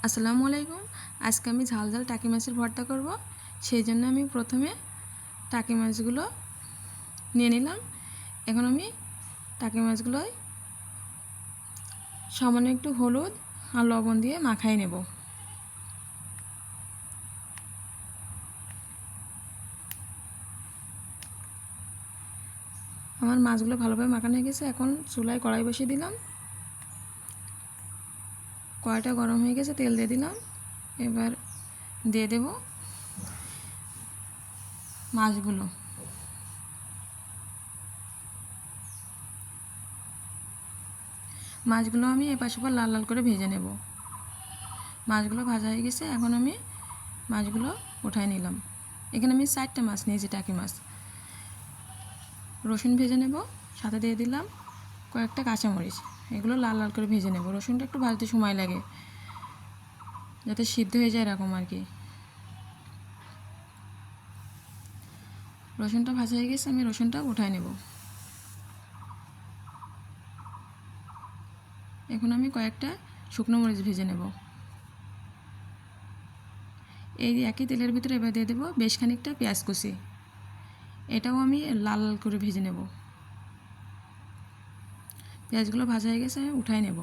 আসসালামু আলাইকুম। আজকে আমি ঝাল ঝাল টাকি মাছের ভর্তা করব। সেই জন্য আমি প্রথমে টাকি মাছগুলো নিয়ে নিলাম। এখন আমি টাকি মাছগুলোয় সামান্য একটু হলুদ আর লবণ দিয়ে মাখাই নেব। আমার মাছগুলো ভালোভাবে মাখানো হয়ে গেছে। এখন চুলায় কড়াই বসিয়ে দিলাম। কড়াইটা গরম হয়ে গেছে, তেল দিয়ে দিলাম। এবার দিয়ে দেব মাছগুলো। মাছগুলো আমি এপাশ ওপাশ লাল লাল করে ভেজে নেব। মাছগুলো ভাজা হয়ে গেছে, এখন আমি মাছগুলো উঠাই নিলাম। এখানে আমি 4টা মাছ নিয়েছি, টাকি মাছ। রসুন ভেজে নেব, সাথে দিয়ে দিলাম কয়েকটা কাঁচামরিচ। এগুলো লাল লাল করে ভেজে নেব। রসুনটা একটু ভাজতে সময় লাগে, যাতে সিদ্ধ হয়ে যায় এরকম আর কি। রসুনটা ভাজা হয়ে গেছে, আমি রসুনটা উঠাই নেব। এখন আমি কয়েকটা শুকনো মরিচ ভেজে নেব। এই একই তেলের ভিতরে এবার দিয়ে দেবো বেশ খানিকটা পেঁয়াজ কুচি। এটাও আমি লাল লাল করে ভেজে নেব। পেঁয়াজগুলো ভাজা হয়ে গেছে, আমি উঠাই নেব।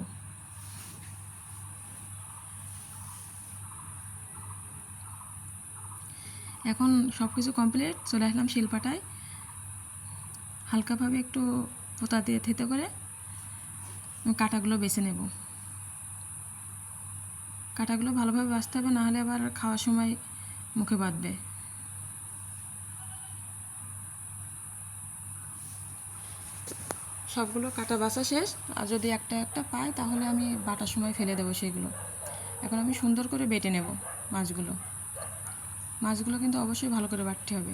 এখন সব কিছু কমপ্লিট, চলে আসলাম শিলপাটায়। হালকাভাবে একটু পোতা দিয়ে থেতে করে কাঁটাগুলো বেছে নেব। কাঁটাগুলো ভালোভাবে বাছতে হবে, নাহলে আবার খাওয়ার সময় মুখে বাঁধবে। সবগুলো কাটা বাছা শেষ। আর যদি একটা একটা পাই তাহলে আমি বাটার সময় ফেলে দেবো সেগুলো। এখন আমি সুন্দর করে বেটে নেব মাছগুলো। মাছগুলো কিন্তু অবশ্যই ভালো করে বাটতে হবে,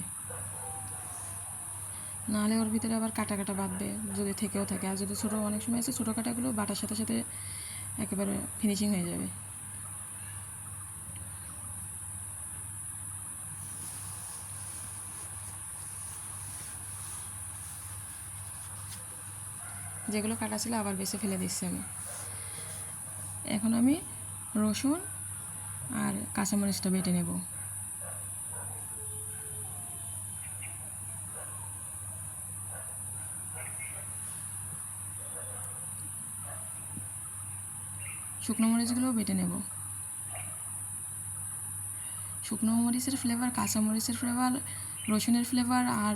নাহলে ওর ভিতরে আবার কাটা কাটা বাঁধবে যদি থেকেও থাকে। আর যদি ছোটো, অনেক সময় আছে ছোটো কাটাগুলো বাটার সাথে সাথে একেবারে ফিনিশিং হয়ে যাবে। যেগুলো কাটা ছিল আবার বেছে ফেলে দিচ্ছি আমি। এখন আমি রসুন আর কাঁচামরিচটা বেটে নেব। শুকনো মরিচগুলোও বেটে নেব। শুকনো মরিচের ফ্লেভার, কাঁচামরিচের ফ্লেভার, রসুনের ফ্লেভার আর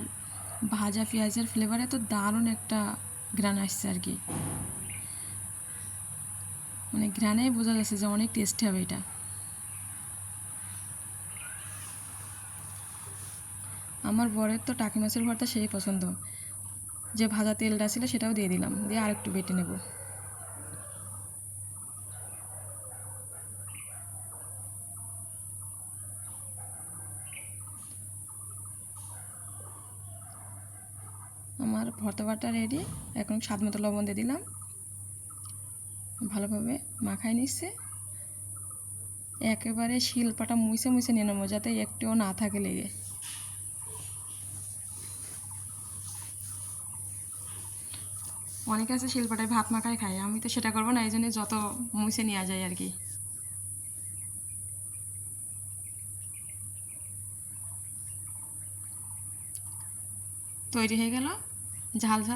ভাজা পেঁয়াজের ফ্লেভারে তো দারুণ একটা ঘ্রাণ আসছে আর কি। মানে ঘ্রাণেই বোঝা যাচ্ছে যে অনেক টেস্টি হবে এটা। আমার বরের তো টাকি মাছের ভর্তা সেই পছন্দ। যে ভাজা তেলটা ছিল সেটাও দিয়ে দিলাম, দিয়ে আরেকটু বেটে নেব। আমার ভর্তা বাটা রেডি। এখন স্বাদ মতো লবণ দিয়ে দিলাম, ভালোভাবে মাখাই নিচ্ছে। একেবারে শিলপাটা মুছে মুছে নিয়ে নেবো, যাতে একটুও না থাকে লেগে। অনেকে আছে শিলপাটায় ভাত মাখায় খায়, আমি তো সেটা করবো না, এই জন্য যত মুছে নেওয়া যায় আর কি। তৈরি হয়ে গেল ঝাল ঝাল